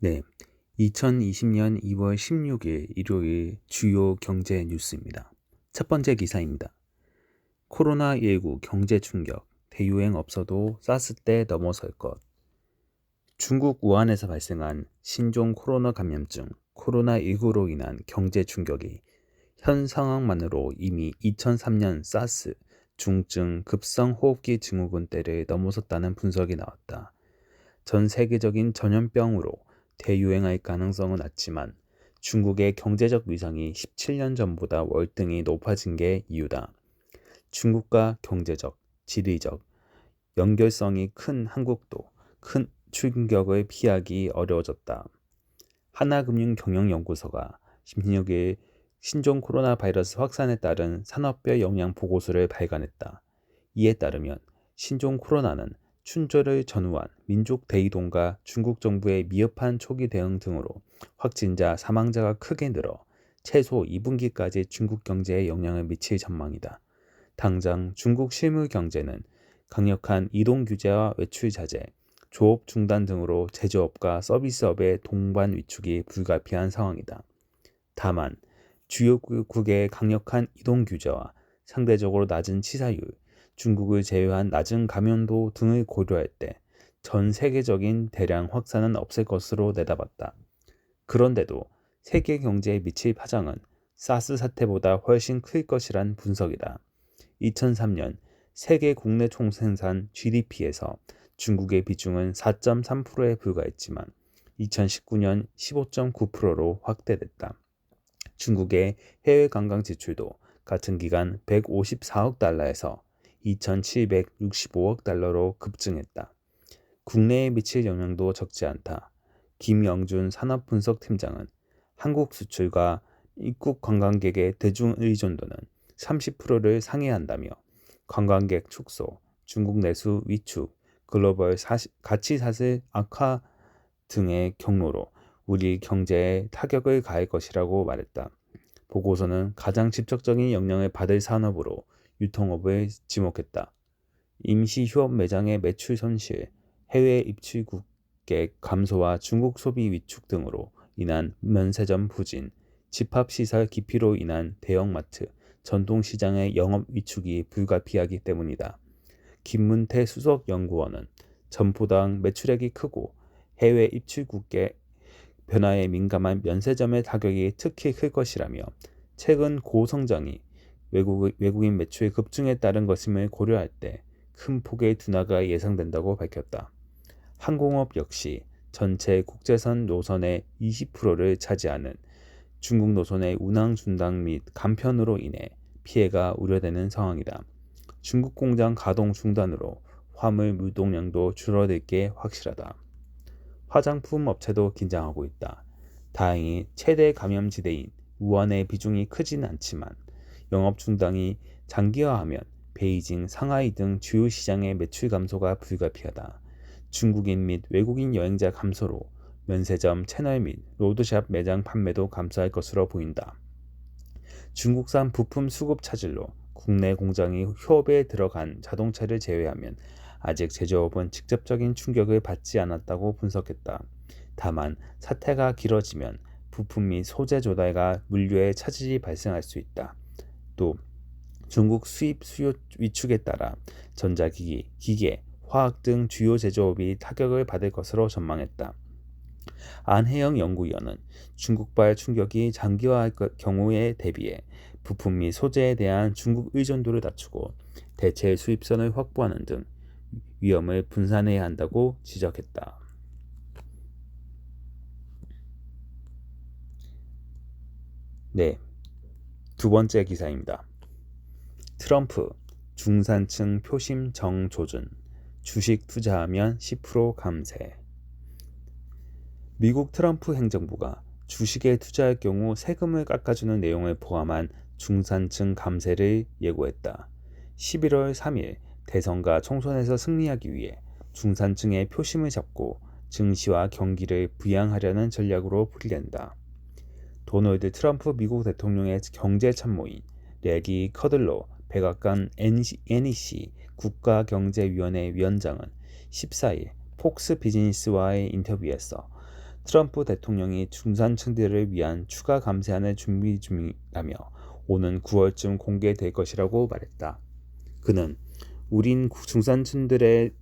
네, 2020년 2월 16일 일요일 주요 경제 뉴스입니다. 첫 번째 기사입니다. 코로나19 경제 충격, 대유행 없어도 사스 때 넘어설 것. 중국 우한에서 발생한 신종 코로나 감염증 코로나19로 인한 경제 충격이 현 상황만으로 이미 2003년 사스 중증 급성 호흡기 증후군 때를 넘어섰다는 분석이 나왔다. 전 세계적인 전염병으로 대유행할 가능성은 낮지만 중국의 경제적 위상이 17년 전보다 월등히 높아진 게 이유다. 중국과 경제적, 지리적 연결성이 큰 한국도 큰 충격을 피하기 어려워졌다. 하나금융경영연구소가 16일 신종 코로나 바이러스 확산에 따른 산업별 영향 보고서를 발간했다. 이에 따르면 신종 코로나는 춘절을 전후한 민족 대이동과 중국 정부의 미흡한 초기 대응 등으로 확진자, 사망자가 크게 늘어 최소 2분기까지 중국 경제에 영향을 미칠 전망이다. 당장 중국 실물 경제는 강력한 이동 규제와 외출 자제, 조업 중단 등으로 제조업과 서비스업의 동반 위축이 불가피한 상황이다. 다만 주요국의 강력한 이동 규제와 상대적으로 낮은 치사율, 중국을 제외한 낮은 감염도 등을 고려할 때 전 세계적인 대량 확산은 없을 것으로 내다봤다. 그런데도 세계 경제에 미칠 파장은 사스 사태보다 훨씬 클 것이란 분석이다. 2003년 세계 국내 총생산 GDP에서 중국의 비중은 4.3%에 불과했지만 2019년 15.9%로 확대됐다. 중국의 해외 관광 지출도 같은 기간 154억 달러에서 2,765억 달러로 급증했다. 국내에 미칠 영향도 적지 않다. 김영준 산업분석팀장은 한국 수출과 입국 관광객의 대중 의존도는 30%를 상회한다며 관광객 축소, 중국 내수 위축, 글로벌 가치사슬 악화 등의 경로로 우리 경제에 타격을 가할 것이라고 말했다. 보고서는 가장 직접적인 영향을 받을 산업으로 유통업을 지목했다. 임시 휴업 매장의 매출 손실, 해외 입출국객 감소와 중국 소비 위축 등으로 인한 면세점 부진, 집합시설 기피로 인한 대형마트, 전통시장의 영업 위축이 불가피하기 때문이다. 김문태 수석연구원은 점포당 매출액이 크고 해외 입출국객 변화에 민감한 면세점의 타격이 특히 클 것이라며 최근 고성장이 외국인 매출 급증에 따른 것임을 고려할 때 큰 폭의 둔화가 예상된다고 밝혔다. 항공업 역시 전체 국제선 노선의 20%를 차지하는 중국 노선의 운항 중단 및 간편으로 인해 피해가 우려되는 상황이다. 중국 공장 가동 중단으로 화물 물동량도 줄어들 게 확실하다. 화장품 업체도 긴장하고 있다. 다행히 최대 감염지대인 우한의 비중이 크지는 않지만 영업 중단이 장기화하면 베이징, 상하이 등 주요 시장의 매출 감소가 불가피하다. 중국인 및 외국인 여행자 감소로 면세점, 채널 및 로드샵 매장 판매도 감소할 것으로 보인다. 중국산 부품 수급 차질로 국내 공장이 휴업에 들어간 자동차를 제외하면 아직 제조업은 직접적인 충격을 받지 않았다고 분석했다. 다만 사태가 길어지면 부품 및 소재 조달과 물류에 차질이 발생할 수 있다. 또 중국 수입 수요 위축에 따라 전자기기, 기계, 화학 등 주요 제조업이 타격을 받을 것으로 전망했다. 안혜영 연구위원은 중국발 충격이 장기화할 경우에 대비해 부품 및 소재에 대한 중국 의존도를 낮추고 대체 수입선을 확보하는 등 위험을 분산해야 한다고 지적했다. 네, 두 번째 기사입니다. 트럼프 중산층 표심 정조준, 주식 투자하면 10% 감세. 미국 트럼프 행정부가 주식에 투자할 경우 세금을 깎아주는 내용을 포함한 중산층 감세를 예고했다. 11월 3일 대선과 총선에서 승리하기 위해 중산층의 표심을 잡고 증시와 경기를 부양하려는 전략으로 풀이된다. 도널드 트럼프 미국 대통령의 경제참모인 레기 커들로 백악관 NEC 국가경제위원회 위원장은 14일 폭스 비즈니스와의 인터뷰에서 트럼프 대통령이 중산층들을 위한 추가 감세안을 준비 중이라며 오는 9월쯤 공개될 것이라고 말했다. 그는 우린 중산층들의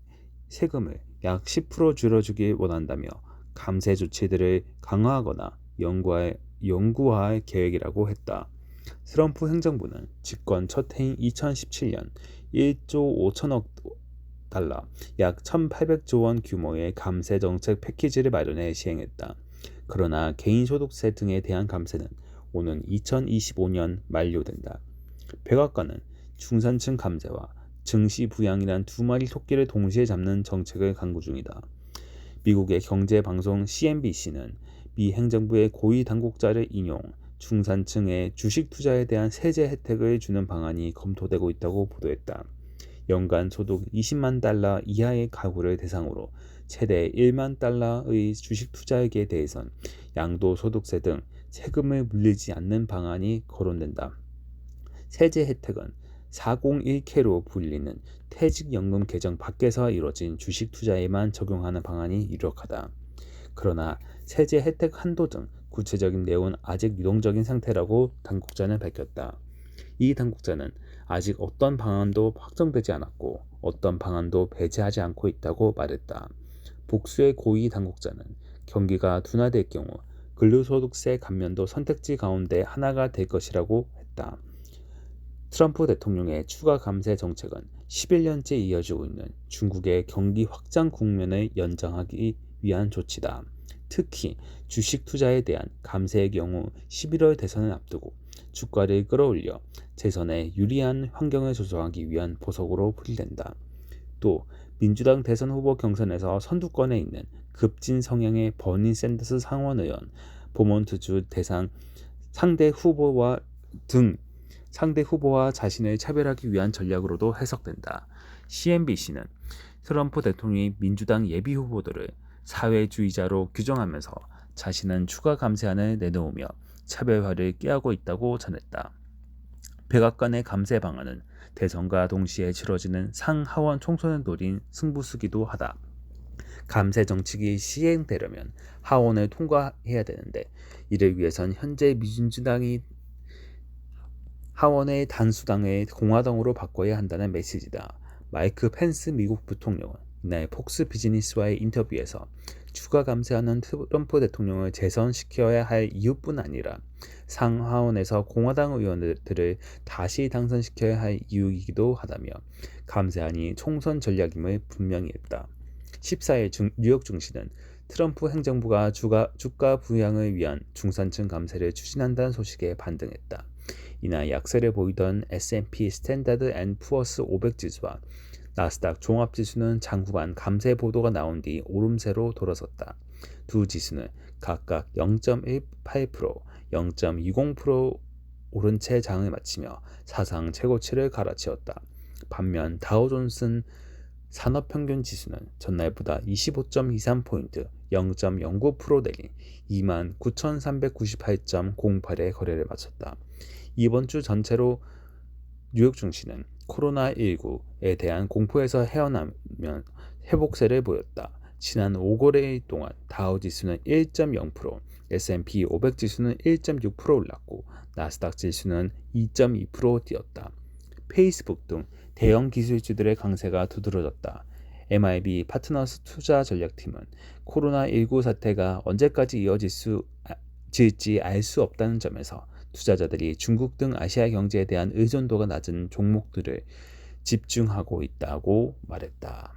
세금을 약 10% 줄여주길 원한다며 감세 조치들을 강화하거나 연구할 계획이라고 했다. 트럼프 행정부는 집권 첫 해인 2017년 1조 5천억 달러, 약 1,800조 원 규모의 감세 정책 패키지를 마련해 시행했다. 그러나 개인소득세 등에 대한 감세는 오는 2025년 만료된다. 백악관은 중산층 감세와 증시 부양이란 두 마리 토끼를 동시에 잡는 정책을 강구 중이다. 미국의 경제방송 CNBC는 미 행정부의 고위 당국자를 인용 중산층의 주식 투자에 대한 세제 혜택을 주는 방안이 검토되고 있다고 보도했다. 연간 소득 20만 달러 이하의 가구를 대상으로 최대 1만 달러의 주식 투자액에 대해선 양도소득세 등 세금을 물리지 않는 방안이 거론된다. 세제 혜택은 401k로 불리는 퇴직연금 계정 밖에서 이뤄진 주식 투자에만 적용하는 방안이 유력하다. 그러나 세제 혜택 한도 등 구체적인 내용은 아직 유동적인 상태라고 당국자는 밝혔다. 이 당국자는 아직 어떤 방안도 확정되지 않았고 어떤 방안도 배제하지 않고 있다고 말했다. 복수의 고위 당국자는 경기가 둔화될 경우 근로소득세 감면도 선택지 가운데 하나가 될 것이라고 했다. 트럼프 대통령의 추가 감세 정책은 11년째 이어지고 있는 중국의 경기 확장 국면을 연장하기 위한 조치다. 특히 주식 투자에 대한 감세의 경우 11월 대선을 앞두고 주가를 끌어올려 재선에 유리한 환경을 조성하기 위한 보석으로 풀이된다. 또 민주당 대선 후보 경선에서 선두권에 있는 급진 성향의 버니 샌더스 상원의원, 버몬트주 상대 후보와 자신을 차별하기 위한 전략으로도 해석된다. CNBC는 트럼프 대통령이 민주당 예비 후보들을 사회주의자로 규정하면서 자신은 추가 감세안을 내놓으며 차별화를 꾀하고 있다고 전했다. 백악관의 감세 방안은 대선과 동시에 치러지는 상하원 총선을 노린 승부수기도 하다. 감세 정책이 시행되려면 하원을 통과해야 되는데 이를 위해선 현재 민주당이 하원의 단수당을 공화당으로 바꿔야 한다는 메시지다. 마이크 펜스 미국 부통령은 이날 폭스 비즈니스와의 인터뷰에서 추가 감세하는 트럼프 대통령을 재선시켜야 할 이유뿐 아니라 상하원에서 공화당 의원들을 다시 당선시켜야 할 이유이기도 하다며 감세안이 총선 전략임을 분명히 했다. 14일 뉴욕 증시는 트럼프 행정부가 주가 부양을 위한 중산층 감세를 추진한다는 소식에 반등했다. 이날 약세를 보이던 S&P 스탠다드 앤 푸어스 500 지수와 나스닥 종합지수는 장후반 감세 보도가 나온 뒤 오름세로 돌아섰다. 두 지수는 각각 0.18%, 0.20% 오른 채 장을 마치며 사상 최고치를 갈아치웠다. 반면 다우존스 산업평균 지수는 전날보다 25.23포인트, 0.09% 내린 29,398.08의 거래를 마쳤다. 이번 주 전체로 뉴욕 증시는 코로나19에 대한 공포에서 헤어나면 회복세를 보였다. 지난 5거래일 동안 다우 지수는 1.0%, S&P 500 지수는 1.6% 올랐고 나스닥 지수는 2.2% 뛰었다. 페이스북 등 대형 기술주들의 강세가 두드러졌다. MIB 파트너스 투자 전략팀은 코로나19 사태가 언제까지 이어질지 알 수 없다는 점에서 투자자들이 중국 등 아시아 경제에 대한 의존도가 낮은 종목들을 집중하고 있다고 말했다.